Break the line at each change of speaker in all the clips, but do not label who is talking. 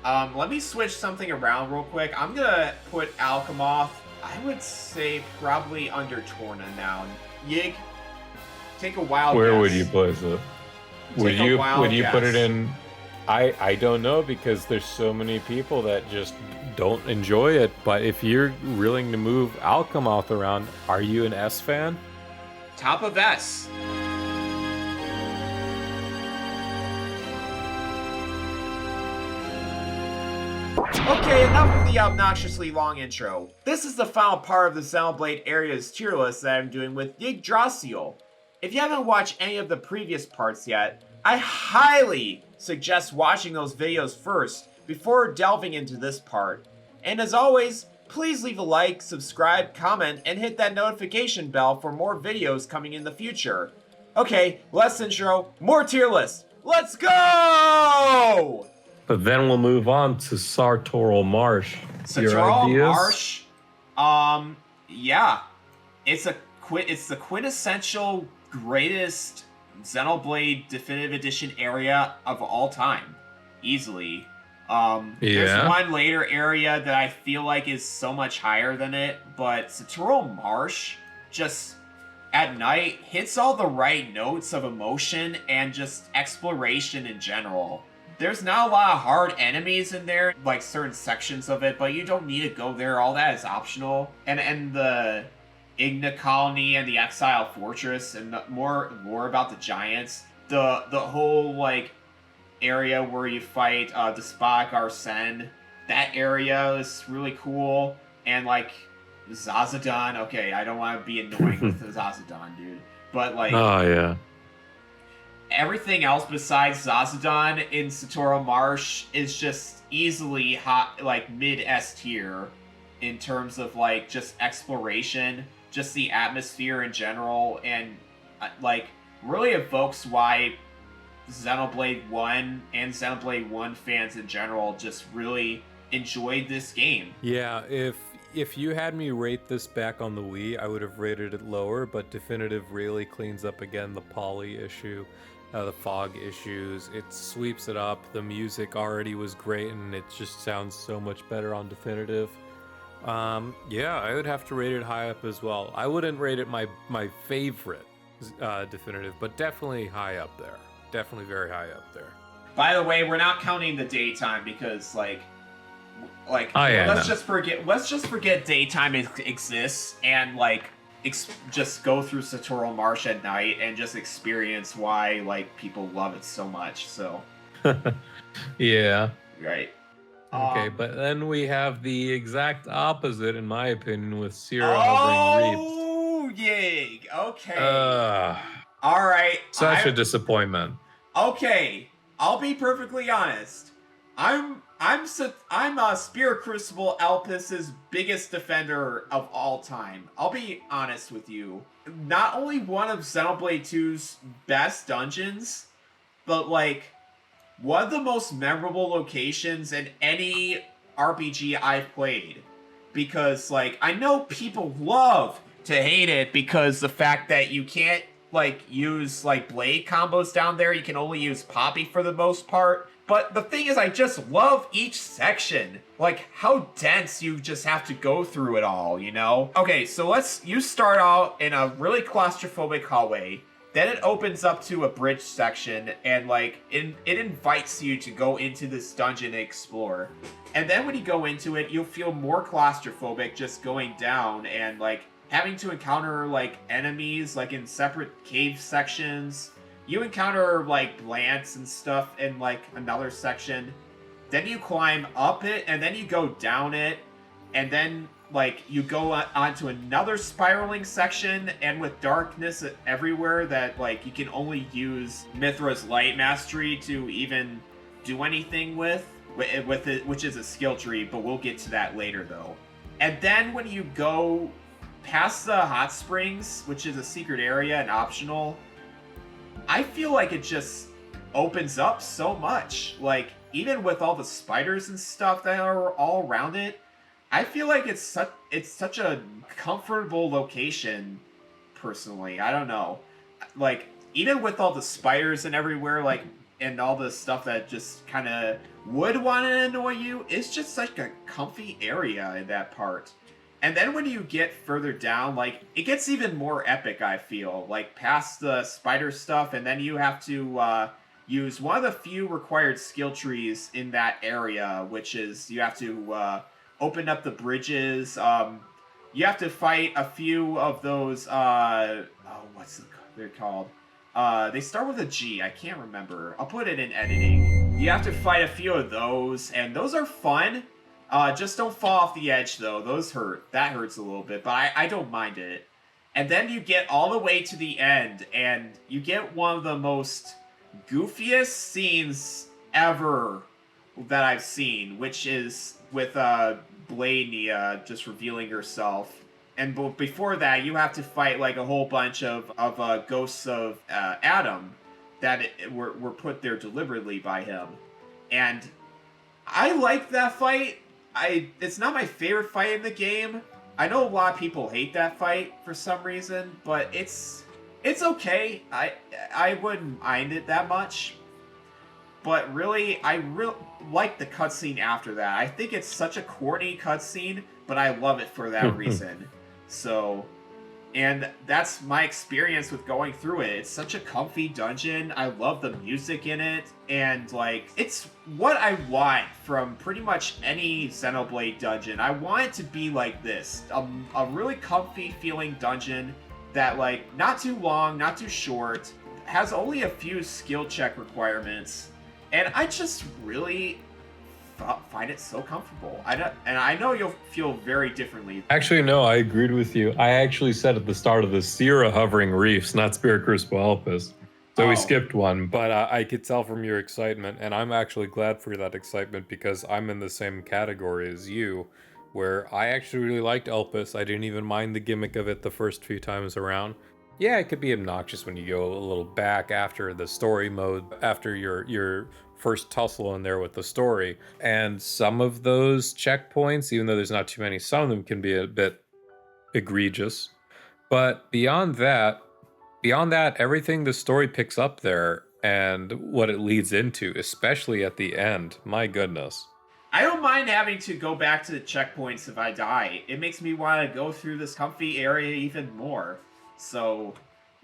Let me switch something around real quick. I'm gonna put Alchemoth, I would say probably under Torna now. Yig, take a wild
Where
guess.
would you place it? Would
Take a
you
wild
put it
guess.
in? I don't know because there's so many people that just don't enjoy it. But if you're willing to move Alchemoth around, are you an S fan?
Top of S. Okay, enough of the obnoxiously long intro. This is the final part of the Xenoblade area's tier list that I'm doing with Yggdrasil. If you haven't watched any of the previous parts yet, I highly suggest watching those videos first before delving into this part. And as always, please leave a like, subscribe, comment, and hit that notification bell for more videos coming in the future. Okay, less intro, more tier list. Let's go!
But then we'll move on to Sartorial Marsh. Your
Sartorial
ideas?
Marsh, yeah, it's the quintessential greatest Xenoblade Definitive Edition area of all time, easily. There's one later area that I feel like is so much higher than it, but Sartorial Marsh just at night hits all the right notes of emotion and just exploration in general. There's not a lot of hard enemies in there, like certain sections of it, but you don't need to go there. All that is optional. And the Igna colony and the Exile Fortress and more about the giants. The whole like area where you fight Despotic Arsene. That area is really cool. And like Zazadon. Okay, I don't want to be annoying with the Zazadon, dude. But like,
oh yeah.
Everything else besides Zazadon in Sartorial Marsh is just easily hot, like mid S tier in terms of like just exploration, just the atmosphere in general, and like really evokes why Xenoblade 1 and Xenoblade 1 fans in general just really enjoyed this game.
Yeah, if you had me rate this back on the Wii, I would have rated it lower, but Definitive really cleans up again the poly issue. The fog issues, it sweeps it up. The music already was great, and it just sounds so much better on Definitive. Yeah, I would have to rate it high up as well. I wouldn't rate it my favorite Definitive, but definitely high up there. Definitely very high up there.
By the way, we're not counting the daytime because like
oh, yeah,
let's just forget daytime exists and like just go through Sartorial Marsh at night and just experience why like people love it so much. So
yeah,
right.
Okay, but then we have the exact opposite, in my opinion, with Sierra
hovering
Reaps.
Oh, Yig. Okay. All right.
Such a disappointment.
Okay, I'll be perfectly honest. I'm Spirit Crucible Alpis's biggest defender of all time. I'll be honest with you. Not only one of Xenoblade 2's best dungeons, but like one of the most memorable locations in any RPG I've played. Because like I know people love to hate it because the fact that you can't like use like blade combos down there, you can only use Poppy for the most part. But the thing is, I just love each section. Like, how dense you just have to go through it all, you know? Okay, so you start out in a really claustrophobic hallway. Then it opens up to a bridge section, and like, it invites you to go into this dungeon and explore. And then when you go into it, you'll feel more claustrophobic just going down and like, having to encounter like enemies like in separate cave sections. You encounter, like, plants and stuff in, like, another section. Then you climb up it, and then you go down it. And then, like, you go onto another spiraling section, and with darkness everywhere that, like, you can only use Mithra's Light Mastery to even do anything with it, which is a skill tree, but we'll get to that later, though. And then when you go past the hot springs, which is a secret area and optional, I feel like it just opens up so much. Like, even with all the spiders and stuff that are all around it, I feel like it's such a comfortable location, personally. I don't know. Like, even with all the spiders and everywhere, like, and all the stuff that just kind of would want to annoy you, it's just like a comfy area in that part. And then when you get further down, like, it gets even more epic, I feel. Like, past the spider stuff, and then you have to use one of the few required skill trees in that area, which is you have to open up the bridges. You have to fight a few of those, they're called? They start with a G. I can't remember. I'll put it in editing. You have to fight a few of those, and those are fun. Just don't fall off the edge, though. Those hurt. That hurts a little bit, but I don't mind it. And then you get all the way to the end, and you get one of the most goofiest scenes ever that I've seen, which is with Bladnia just revealing herself. And before that, you have to fight like a whole bunch of ghosts of Adam that were put there deliberately by him. And I like that fight. It's not my favorite fight in the game. I know a lot of people hate that fight for some reason, but it's okay. I wouldn't mind it that much. But really, I really like the cutscene after that. I think it's such a corny cutscene, but I love it for that reason. So, and that's my experience with going through it. It's such a comfy dungeon. I love the music in it, and like, it's what I want from pretty much any Xenoblade dungeon. I want it to be like this, a really comfy feeling dungeon that, like, not too long, not too short, has only a few skill check requirements, and I just really find it so comfortable. I know you'll feel very differently.
Actually, no, I agreed with you. I actually said at the start of this, Sierra hovering reefs, not Spirit Crucible Elpis. So we skipped one, but I could tell from your excitement, and I'm actually glad for that excitement because I'm in the same category as you, where I actually really liked Elpis. I didn't even mind the gimmick of it the first few times around. Yeah, it could be obnoxious when you go a little back after the story mode, after your first tussle in there with the story. And some of those checkpoints, even though there's not too many, some of them can be a bit egregious. But beyond that, everything the story picks up there and what it leads into, especially at the end, my goodness.
I don't mind having to go back to the checkpoints if I die. It makes me want to go through this comfy area even more. So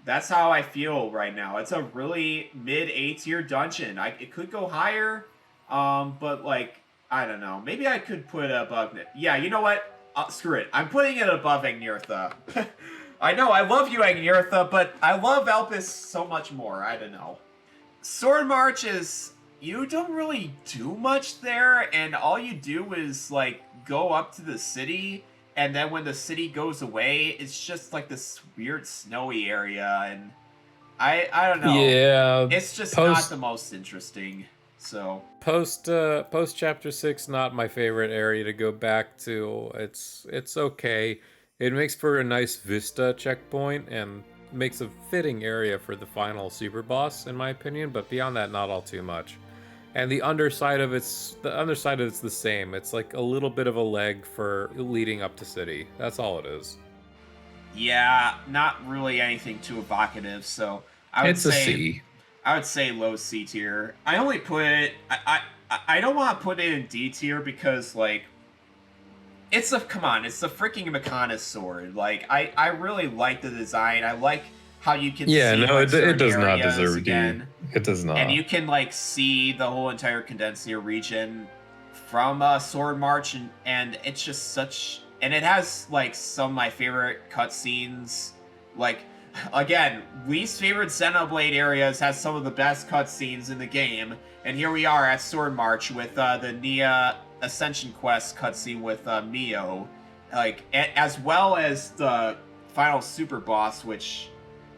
that's how I feel right now. It's a really mid-A tier dungeon. It could go higher, but like, I don't know. Maybe I could put it above it. Yeah, you know what? Screw it. I'm putting it above Agnirtha. I know, I love you, Agnirtha, but I love Elpis so much more. I don't know. Sword March is... You don't really do much there, and all you do is, like, go up to the city, and then when the city goes away, it's just, like, this weird snowy area, and I don't know.
Yeah.
It's just not the most interesting, so...
Post Chapter 6, not my favorite area to go back to. It's okay. It makes for a nice vista checkpoint, and makes a fitting area for the final super boss, in my opinion, but beyond that, not all too much. And the underside of it's the same. It's like a little bit of a leg for leading up to city. That's all it is.
Yeah, not really anything too evocative, so I would say...
It's a C.
I would say low C tier. I only put it... I don't want to put it in D tier because, like... It's the freaking Mechonis sword. Like, I really like the design. I like how you can see...
it does not deserve D. It does not.
And you can, like, see the whole entire Condensia region from Sword March, and it's just such... And it has, like, some of my favorite cutscenes. Like, again, least favorite Xenoblade areas has some of the best cutscenes in the game. And here we are at Sword March with the Nia Ascension Quest cutscene with Mio. Like, as well as the final super boss, which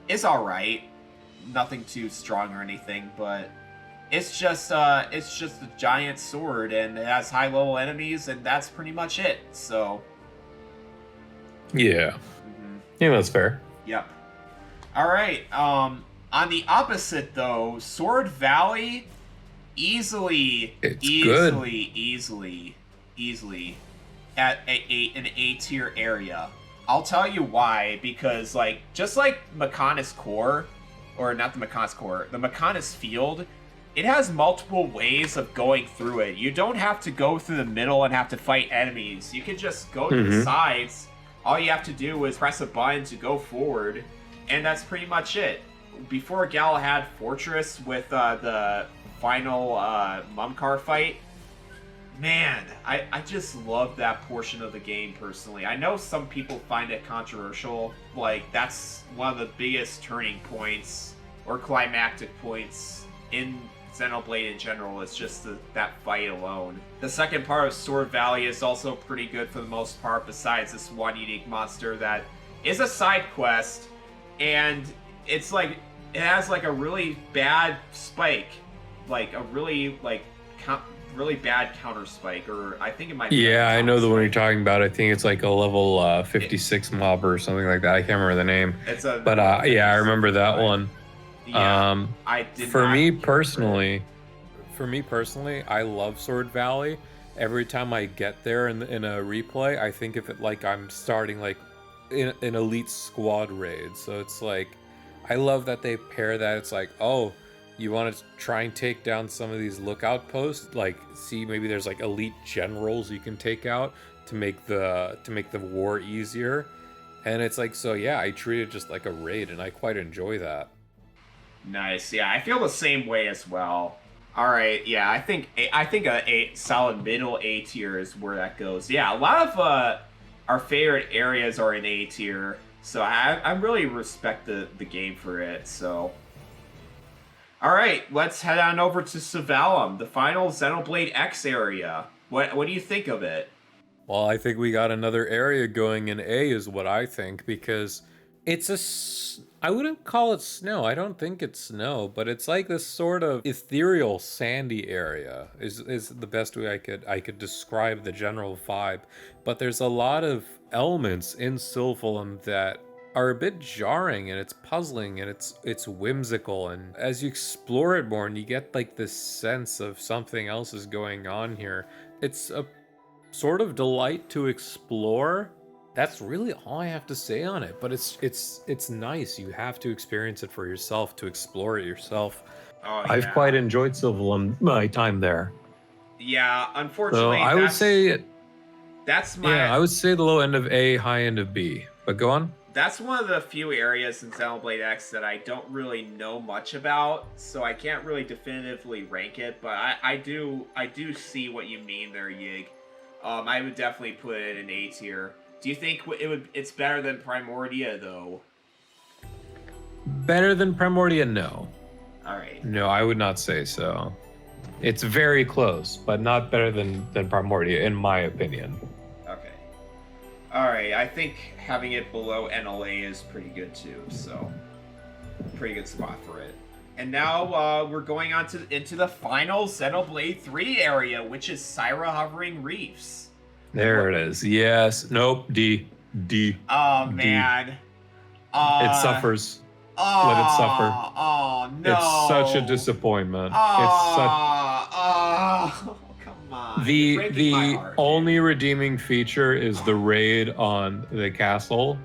is alright. Nothing too strong or anything, but it's just a giant sword, and it has high level enemies, and that's pretty much it. So
yeah, yeah, that's fair.
Yep. All right. On the opposite though, Sword Valley, easily at an A tier area. I'll tell you why, because like just like Mechonis Core. Or not the Mechonis Core, the Mechonis Field, it has multiple ways of going through it. You don't have to go through the middle and have to fight enemies. You can just go to the sides. All you have to do is press a button to go forward, and that's pretty much it. Before Galahad Fortress with the final Mumkar fight, man, I just love that portion of the game personally. I know some people find it controversial. Like, that's one of the biggest turning points or climactic points in Xenoblade in general. It's just that fight alone. The second part of Sword Valley is also pretty good for the most part, besides this one unique monster that is a side quest, and it's like, it has like a really bad spike, like a really really bad counter spike, or I think it might be.
Yeah, I know the one you're talking about. I think it's like a level 56 mob or something like that. I can't remember the name. Yeah, I remember that one.
Yeah, I did.
For me personally, I love Sword Valley. Every time I get there in a replay, I think of it like I'm starting like in an elite squad raid. So it's like, I love that they pair that. It's like, oh, you want to try and take down some of these lookout posts, like see maybe there's like elite generals you can take out to make the war easier. And it's like, so yeah, I treat it just like a raid, and I quite enjoy that.
Nice. Yeah, I feel the same way as well. All right. Yeah, I think a solid middle A tier is where that goes. Yeah, a lot of our favorite areas are in A tier, so I really respect the game for it. So, all right, let's head on over to Savalum, the final Xenoblade X area. What do you think of it?
Well, I think we got another area going in A, is what I think, because it's I wouldn't call it snow. I don't think it's snow, but it's like this sort of ethereal, sandy area is the best way I could describe the general vibe. But there's a lot of elements in Sylphalum that are a bit jarring, and it's puzzling, and it's whimsical, and as you explore it more and you get like this sense of something else is going on here, it's a sort of delight to explore. That's really all I have to say on it, but it's nice. You have to experience it for yourself, to explore it yourself.
Oh, yeah.
I've quite enjoyed Sylphalum, my time there.
Yeah, unfortunately,
so I would say
that's my.
Yeah, I would say the low end of A, high end of B. But go on.
That's one of the few areas in Xenoblade X that I don't really know much about, so I can't really definitively rank it. But I do see what you mean there, Yig. I would definitely put it in A tier. Do you think it's better than Primordia though?
Better than Primordia? No.
All right.
No, I would not say so. It's very close, but not better than Primordia, in my opinion.
Okay. All right. I think having it below NLA is pretty good too. So, pretty good spot for it. And now we're going on into the final Xenoblade 3 area, which is Syra Hovering Reefs.
There it is. Yes. Nope. D.
Oh, man.
It suffers. Let it suffer.
Oh, no.
It's such a disappointment.
Oh, come on.
The only redeeming feature is the raid on the castle.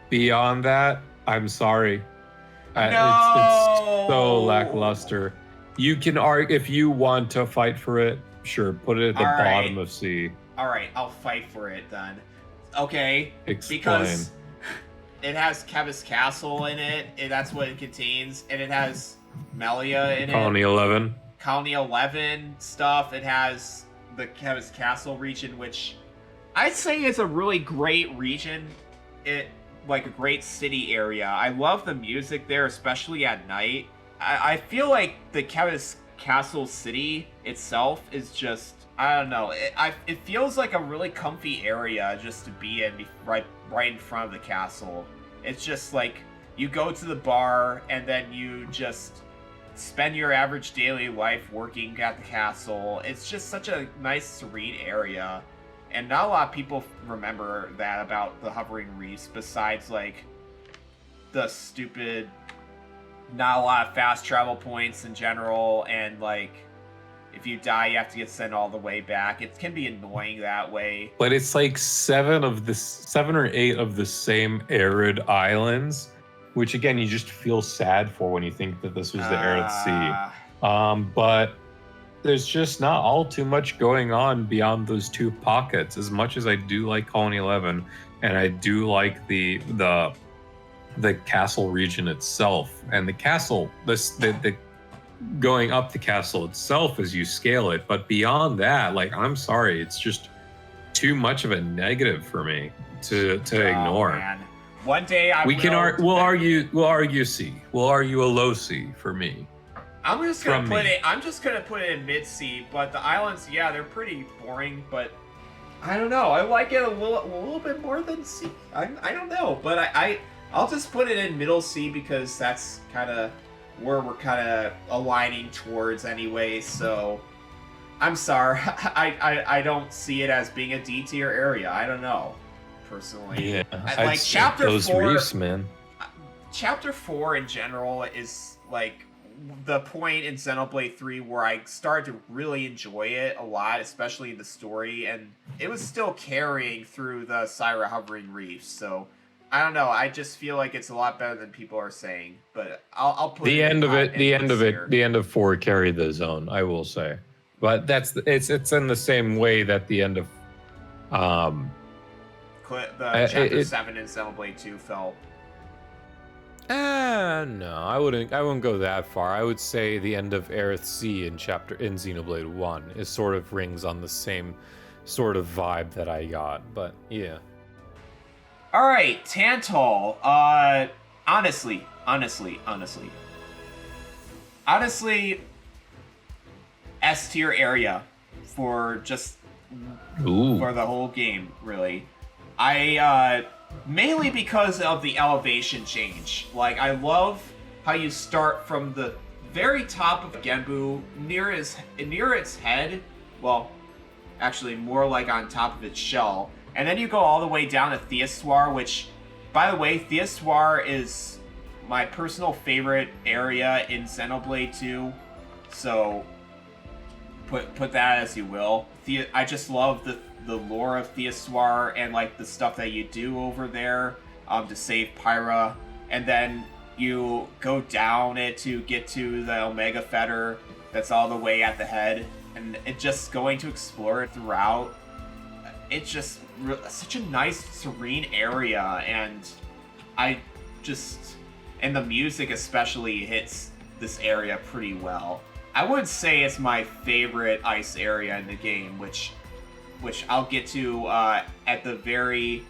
Beyond that, I'm sorry. It's so lackluster. You can argue if you want to fight for it. Sure, put it at the bottom of C.
All right, I'll fight for it then. Okay,
explain.
Because it has Kevis Castle in it, and that's what it contains, and it has Melia in
Colony
it.
11.
Colony 11 stuff. It has the Kevis Castle region, which I'd say is a really great region. Like a great city area. I love the music there, especially at night. I feel like the Kevis Castle city itself is just, I don't know, it feels like a really comfy area just to be in, right in front of the castle. It's just like you go to the bar and then you just spend your average daily life working at the castle. It's just such a nice, serene area. And not a lot of people remember that about the Hovering Reefs, besides, like, the stupid, not a lot of fast travel points in general, and, like, if you die, you have to get sent all the way back. It can be annoying that way.
But it's like 7 or 8 of the same arid islands, which, again, you just feel sad for when you think that this was the arid sea. But there's just not all too much going on beyond those two pockets. As much as I do like Colony 11, and I do like the castle region itself, and the castle, the going up the castle itself as you scale it. But beyond that, like, I'm sorry, it's just too much of a negative for me to ignore.
Man. One day
we'll argue C. We'll argue a low C for me.
I'm just gonna put it in mid C, but the islands, yeah, they're pretty boring, but I don't know. I like it a little bit more than C. I don't know, but I'll just put it in middle C because that's kind of where we're kind of aligning towards anyway. So I'm sorry, I don't see it as being a D tier area. I don't know, personally.
Yeah,
like chapter
those
4,
reefs, man.
Chapter 4 in general is like the point in Xenoblade 3 where I started to really enjoy it a lot, especially the story, and it was still carrying through the Syra hovering reefs. So I don't know. I just feel like it's a lot better than people are saying. But I'll put
the end of 4 carried the zone, I will say. But it's in the same way that the end of
chapter 7 in Xenoblade 2 felt.
No, I wouldn't go that far. I would say the end of Aerith C in Xenoblade 1 is sort of rings on the same sort of vibe that I got, but yeah.
All right, Tantal. Honestly, S tier area for just for the whole game, really. Mainly because of the elevation change. Like, I love how you start from the very top of Genbu, near its head. Well, actually, more like on top of its shell. And then you go all the way down to Theosphere, which, by the way, Theosphere is my personal favorite area in Xenoblade 2. So, put that as you will. I just love the lore of Theosphere and like the stuff that you do over there to save Pyra, and then you go down it to get to the Omega Fetter that's all the way at the head, and it just going to explore it throughout. It's just such a nice, serene area, and and the music especially hits this area pretty well. I would say it's my favorite ice area in the game, which I'll get to at the very...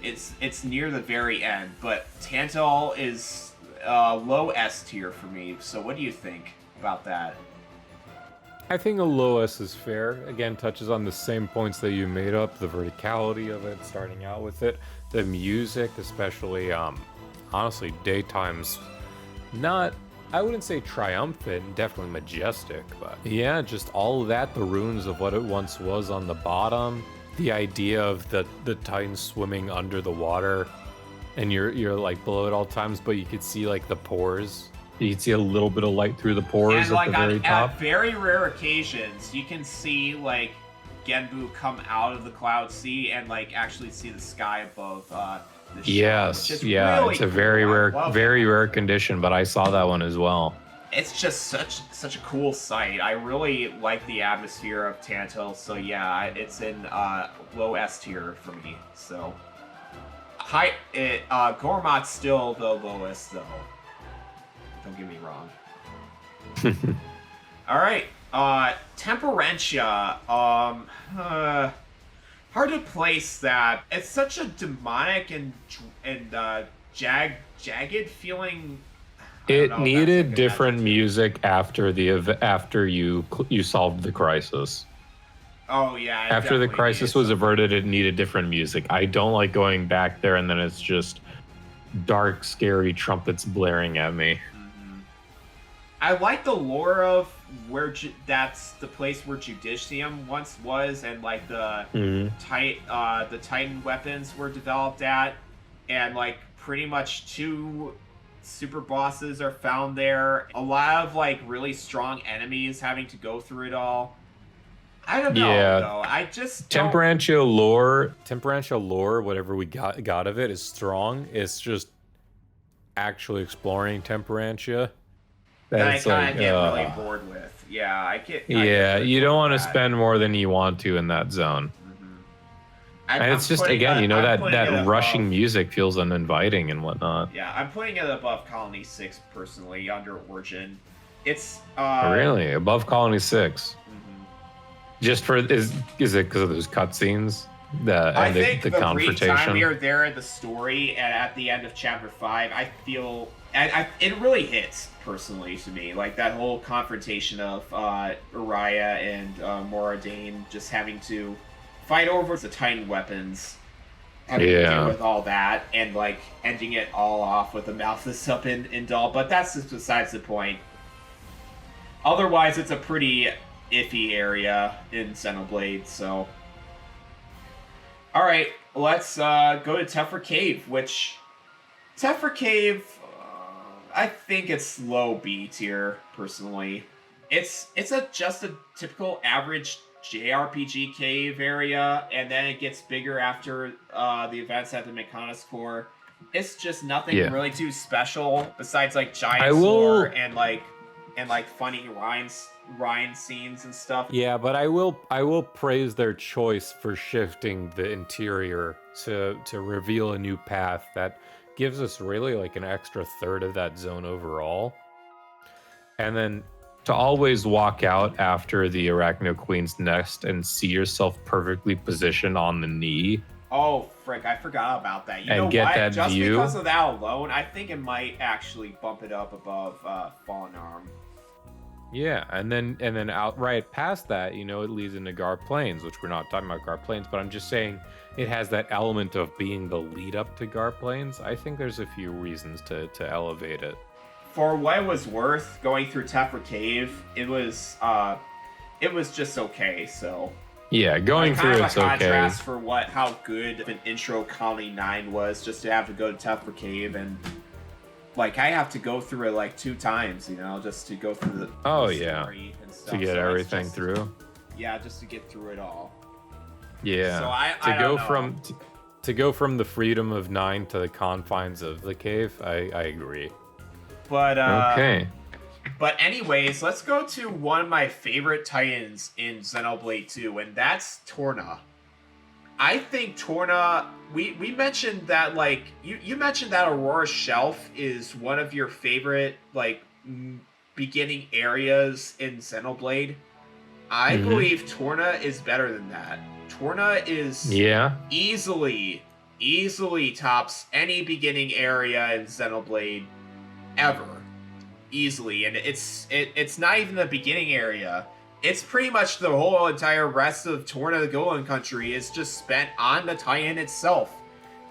It's near the very end, but Tantal is low S tier for me, so what do you think about that?
I think a low S is fair. Again, touches on the same points that you made up, the verticality of it, starting out with it, the music, especially, honestly, daytime's not... I wouldn't say triumphant, definitely majestic, but yeah, just all of that, the ruins of what it once was on the bottom, the idea of the Titan swimming under the water, and you're like below it all times, but you could see like the pores. You can see a little bit of light through the pores
and
at the very top.
At very rare occasions, you can see like Genbu come out of the cloud sea and like actually see the sky above
yes, yeah, really it's a very rare condition, but I saw that one as well.
It's just such a cool sight. I really like the atmosphere of Tantal, so yeah, it's in low S tier for me. So Gormat's still the lowest though. Don't get me wrong. All right, Temperentia. Hard to place that. It's such a demonic and jagged feeling.
It needed different music after you solved the crisis.
Oh yeah.
After the crisis was averted, it needed different music. I don't like going back there and then it's just dark, scary trumpets blaring at me.
Mm-hmm. I like the lore of where that's the place where Judicium once was, and like the Titan weapons were developed at, and like pretty much 2 super bosses are found there. A lot of like really strong enemies having to go through it all. I don't know though. I just
Temperantia lore, whatever we got of it is strong. It's just actually exploring Temperantia
that I
That's
kind
like,
of get really bored with. Yeah, I get really
you
bored
don't want to
with that.
spend more than you want to in that zone. And it's just, again, you know, that rushing music feels uninviting and whatnot.
Yeah, I'm putting it above Colony 6 personally, under Origin. It's
Really? Above Colony 6?
mhm.
Just for, is it because of those cutscenes?
I think
the
the
confrontation?
time we are there in the story and at the end of Chapter 5, I feel... it really hits, personally, to me. Like, that whole confrontation of Uriah and Moradane just having to fight over the Titan weapons, having to deal with all that, and like ending it all off with a Malthus up in Dal. But that's just besides the point. Otherwise, it's a pretty iffy area in Xenoblade. So, all right, let's go to Tephra Cave. Which Tephra Cave, I think it's low B tier personally. It's just a typical average JRPG cave area, and then it gets bigger after the events at the Mechanis Core. It's just nothing really too special besides like giant lore and like funny rhyme scenes and stuff.
Yeah, but I will praise their choice for shifting the interior to reveal a new path that gives us really like an extra third of that zone overall. And then to always walk out after the Arachno Queen's nest and see yourself perfectly positioned on the knee.
Oh, frick, I forgot about that. You
and
know
get
what?
that
Just
view.
because of that alone, I think it might actually bump it up above Fallen Arm.
Yeah, and then outright past that, you know, it leads into Gar Plains, which we're not talking about Gar Plains, but I'm just saying it has that element of being the lead up to Gar Plains. I think there's a few reasons to elevate it.
For what it was worth, going through Tephra Cave, it was just okay. So
yeah, going through it's okay.
Contrast for how good of an intro Colony 9 was, just to have to go to Tephra Cave, and like I have to go through it like 2 times, you know, just to go through the story and stuff.
To get everything through.
Yeah, just to get through it all.
Yeah.
So I don't know.
To go from the freedom of 9 to the confines of the cave, I agree.
But
okay.
But anyways, let's go to one of my favorite titans in Xenoblade 2, and that's Torna. I think Torna, we mentioned that, like, you mentioned that Aurora Shelf is one of your favorite, like, beginning areas in Xenoblade. I believe Torna is better than that. Torna is easily tops any beginning area in Xenoblade ever. Easily. And it's not even the beginning area. It's pretty much the whole entire rest of Torna the Golan country is just spent on the Titan itself.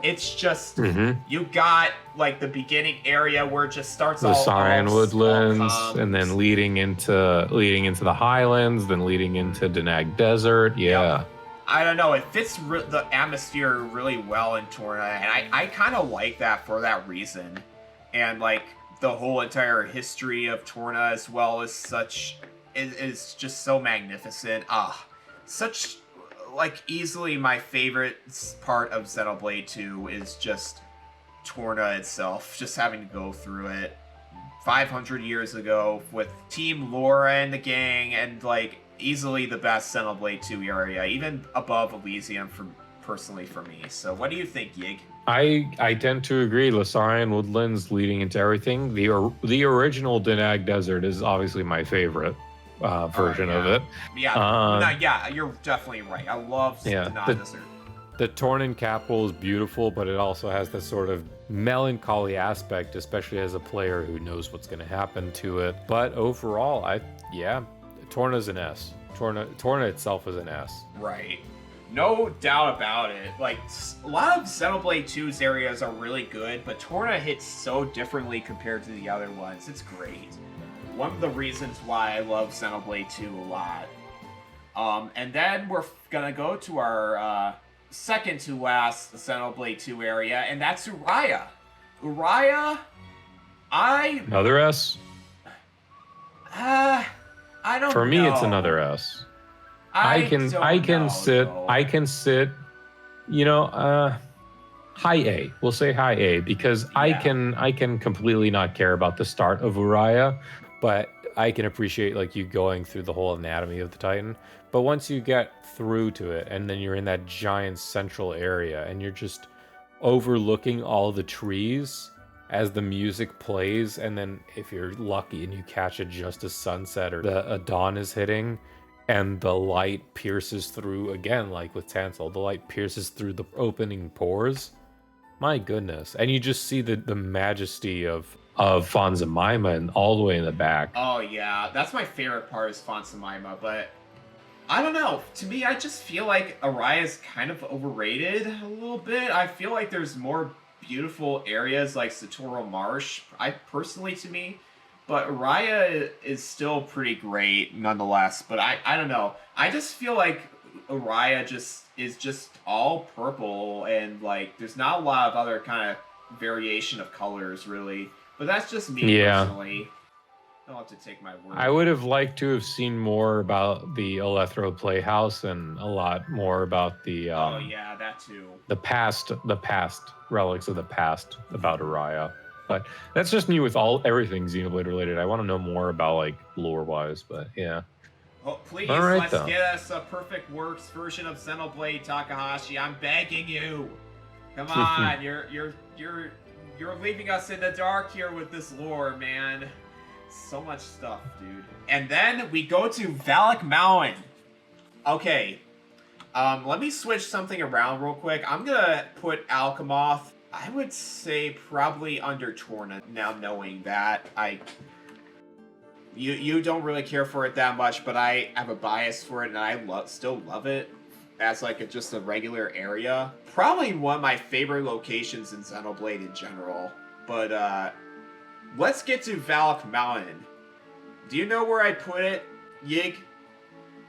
It's just you got like the beginning area where it just starts
the Saurian woodlands, and then leading into the highlands, then leading into Danag Desert. Yeah.
Yep. I don't know. It fits the atmosphere really well in Torna, and I kind of like that for that reason. And like the whole entire history of Torna as well as such is just so magnificent. Such like easily my favorite part of Xenoblade 2 is just Torna itself, just having to go through it 500 years ago with Team Laura and the gang, and like easily the best Xenoblade 2 area, even above Elysium personally for me. So what do you think, Yig?
I tend to agree. Lasarian Woodlands leading into everything. The original Danag Desert is obviously my favorite version of it.
Yeah, you're definitely right. I love Danag Desert.
The Tornan capital is beautiful, but it also has this sort of melancholy aspect, especially as a player who knows what's going to happen to it. But overall, Torna's an S. Torna itself is an S.
Right. No doubt about it. Like, a lot of Xenoblade 2's areas are really good, but Torna hits so differently compared to the other ones. It's great. One of the reasons why I love Xenoblade 2 a lot. And then we're gonna go to our second to last Xenoblade 2 area, and that's Uriah.
Another S?
I don't know.
For me, it's another S. I can sit, you know, high A. We'll say high A because I can completely not care about the start of Uriah,
but I can appreciate like you going through the whole anatomy of the Titan. But once you get through to it, and then you're in that giant central area, and you're just overlooking all the trees as the music plays, and then if you're lucky and you catch it just as sunset or a dawn is hitting, and the light pierces through again, like with Tansel, the light pierces through the opening pores. My goodness. And you just see the majesty of Fonzimima and all the way in the back.
Oh yeah, that's my favorite part is Fonzimima, but I don't know. To me, I just feel like Araya's kind of overrated a little bit. I feel like there's more beautiful areas like Satoru Marsh, to me. But Araya is still pretty great nonetheless. But I don't know. I just feel like Araya is just all purple and like there's not a lot of other kind of variation of colors really. But that's just me personally. I'll have to take my word.
I would have liked to have seen more about the Elethro Playhouse and a lot more about the
oh yeah, that too.
The past relics of the past about Araya. But that's just me with everything Xenoblade related. I want to know more about like lore wise, but yeah.
Oh, please,
right,
let's
though.
get us a Perfect Works version of Xenoblade, Takahashi. I'm begging you. Come on, you're leaving us in the dark here with this lore, man. So much stuff, dude. And then we go to Valak Mountain. Okay. Let me switch something around real quick. I'm gonna put Alchemoth, I would say probably under Torna, now knowing that. You don't really care for it that much, but I have a bias for it, and I still love it as like just a regular area. Probably one of my favorite locations in Xenoblade in general. But let's get to Valak Mountain. Do you know where I'd put it, Yig?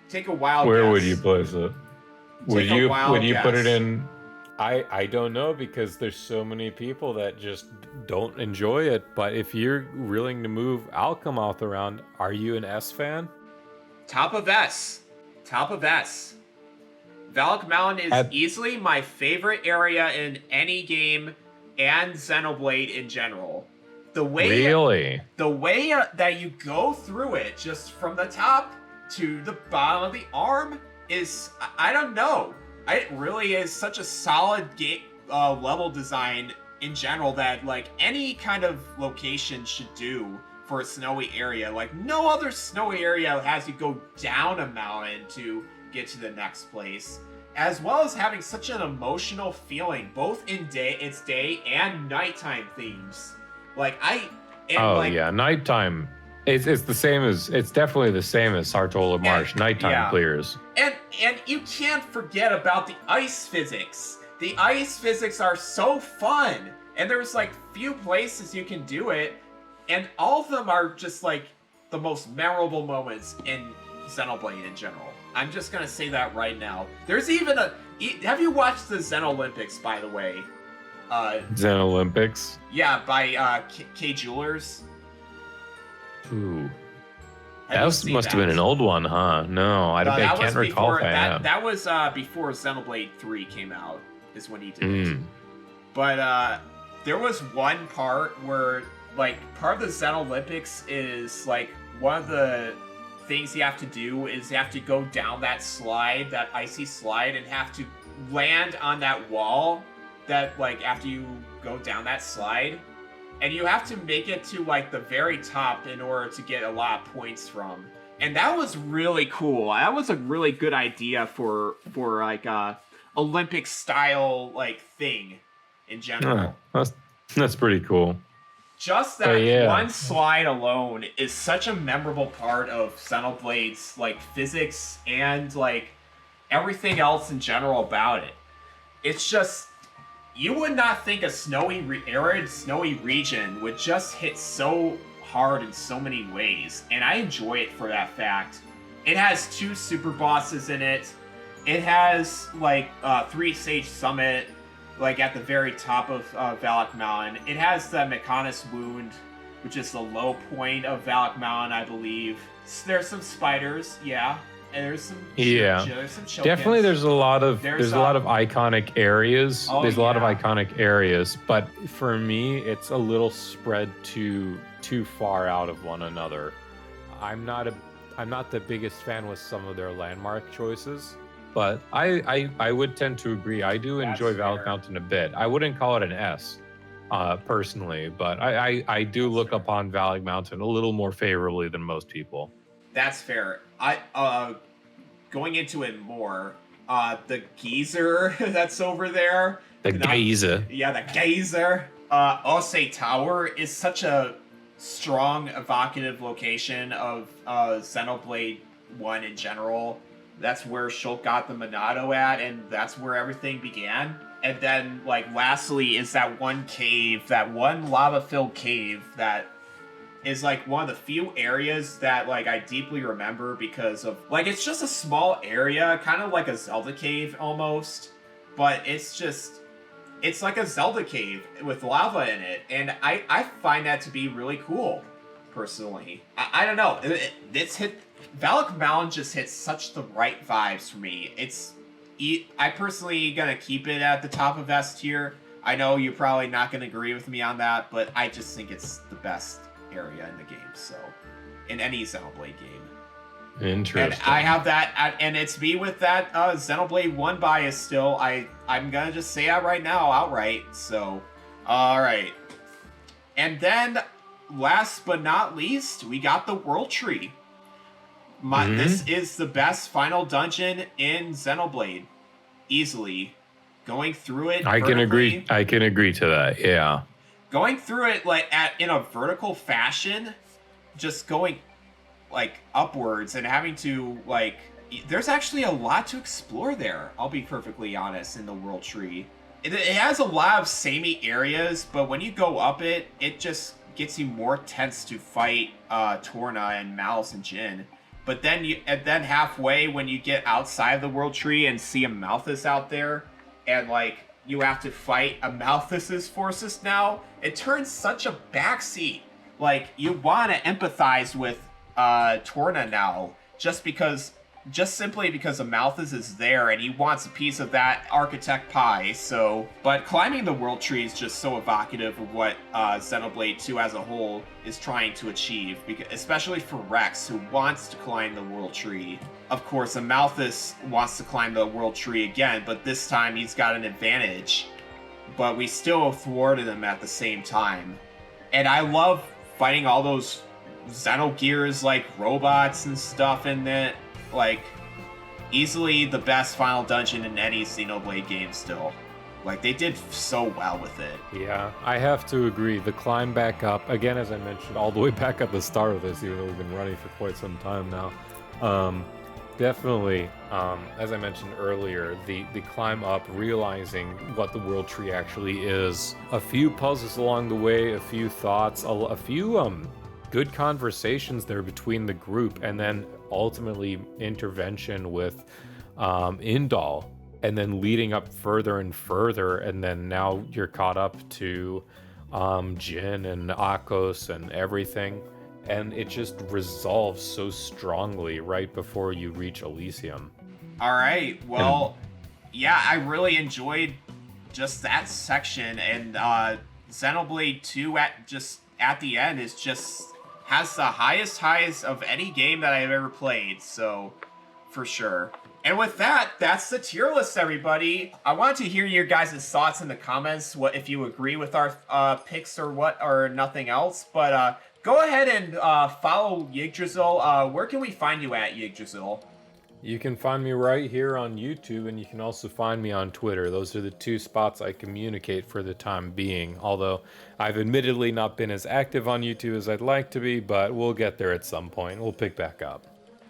Take a wild guess.
Where would you place it? Would you put it in?
I don't know, because there's so many people that just don't enjoy it. But if you're willing to move Alchemoth around, are you an S fan?
Top of S. Valak Mountain is easily my favorite area in any game and Xenoblade in general. The way that you go through it, just from the top to the bottom of the arm, is, I don't know. It really is such a solid game level design in general that like any kind of location should do for a snowy area. Like no other snowy area has you go down a mountain to get to the next place, as well as having such an emotional feeling both in its day and nighttime themes.
Nighttime. It's the same as, it's definitely the same as Sartola Marsh. Nighttime clears.
And you can't forget about the ice physics. The ice physics are so fun, and there's like few places you can do it, and all of them are just like the most memorable moments in Xenoblade in general. I'm just gonna say that right now. There's even have you watched the Xenolympics, by the way?
Xenolympics?
Yeah, by K Jewelers.
Ooh. That must have been an old one, huh? No, I can't recall if I have.
That was before Xenoblade 3 came out, is when he did it. But there was one part where, like, part of the Xenolympics is, like, one of the things you have to do is you have to go down that slide, that icy slide, and have to land on that wall that, like, after you go down that slide. And you have to make it to, like, the very top in order to get a lot of points from. And that was really cool. That was a really good idea for like, Olympic-style, like, thing in general.
That's pretty cool.
Just that one slide alone is such a memorable part of Xenoblade's, like, physics and, like, everything else in general about it. It's just... You would not think a arid, snowy region would just hit so hard in so many ways, and I enjoy it for that fact. It has 2 super bosses in it. It has, like, 3 Sage Summit, like, at the very top of Valak Mountain. It has the Mechanis Wound, which is the low point of Valak Mountain, I believe. There's some spiders, yeah. And there's some
definitely there's a lot of iconic areas. There's a lot of iconic areas, but
for me it's a little spread too far out of one another. I'm not the biggest fan with some of their landmark choices.
But I would tend to agree. I do enjoy Valak
fair.
Mountain a bit. I wouldn't call it an S, personally, but I do look
fair.
upon Valak Mountain a little more favorably than most people.
That's fair. Going into it more, the geyser that's over there.
The geyser.
Yeah, the geyser. Ose Tower is such a strong, evocative location of Xenoblade 1 in general. That's where Shulk got the Monado at, and that's where everything began. And then, like, lastly is that one cave, that one lava-filled cave that is, like, one of the few areas that, like, I deeply remember because of, like, it's just a small area, kind of like a Zelda cave, almost. But it's just, it's like a Zelda cave with lava in it, and I find that to be really cool, personally. I don't know, Valak Mountain just hits such the right vibes for me. I personally gonna keep it at the top of S tier. I know you're probably not gonna agree with me on that, but I just think it's the best area in the game, so, in any Xenoblade game.
Interesting.
And I have that, and it's me with that Xenoblade 1 bias still. I'm gonna just say that right now, outright, so, alright. And then, last but not least, we got the World Tree. This is the best final dungeon in Xenoblade. Easily. Going through it
I can agree to that, yeah.
Going through it like in a vertical fashion, just going like upwards and having to like there's actually a lot to explore there, I'll be perfectly honest, in the World Tree. It has a lot of samey areas, but when you go up it, it just gets you more tense to fight Torna and Malice and Jin. But then halfway, when you get outside the World Tree and see a Malthus out there, and like you have to fight a Malthus's forces now, it turns such a backseat. Like you want to empathize with Torna now, just simply because Amalthus is there and he wants a piece of that architect pie. So, but climbing the World Tree is just so evocative of what Xenoblade 2 as a whole is trying to achieve, especially for Rex, who wants to climb the World Tree. Of course, Amalthus wants to climb the World Tree again, but this time he's got an advantage. But we still thwarted him at the same time. And I love fighting all those Xenogears like robots and stuff in it. Like, easily the best final dungeon in any Xenoblade game still. Like, they did so well with it.
Yeah, I have to agree. The climb back up, again, as I mentioned, all the way back at the start of this, even though we've been running for quite some time now. Definitely, as I mentioned earlier, the climb up, realizing what the World Tree actually is. A few puzzles along the way, a few thoughts, a few good conversations there between the group, and then ultimately intervention with Indal, and then leading up further and further, and then now you're caught up to Jin and Akos and everything, and it just resolves so strongly right before you reach Elysium.
Alright, well, yeah, I really enjoyed just that section, and Xenoblade 2 at the end has the highest highs of any game that I've ever played, so for sure. And with that, that's the tier list, everybody. I wanted to hear your guys' thoughts in the comments, what if you agree with our picks or what, or nothing else. But go ahead and follow Yggdrasil. Where can we find you at, Yggdrasil?
You can find me right here on YouTube, and you can also find me on Twitter. Those are the two spots I communicate for the time being, although I've admittedly not been as active on YouTube as I'd like to be, but we'll get there at some point. We'll pick back up.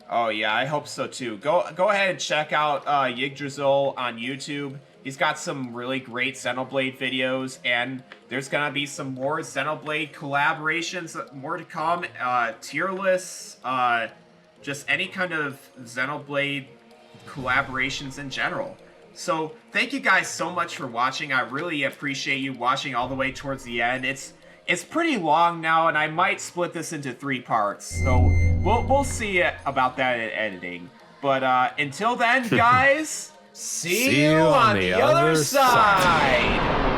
Oh yeah, I hope so too. Go ahead and check out Yggdrasil on YouTube. He's got some really great Xenoblade videos, and there's gonna be some more Xenoblade collaborations, more to come, tier lists, just any kind of Xenoblade collaborations in general. So thank you guys so much for watching. I really appreciate you watching all the way towards the end. It's pretty long now, and I might split this into 3 parts. So we'll see about that in editing. But until then, guys, see you on the other side.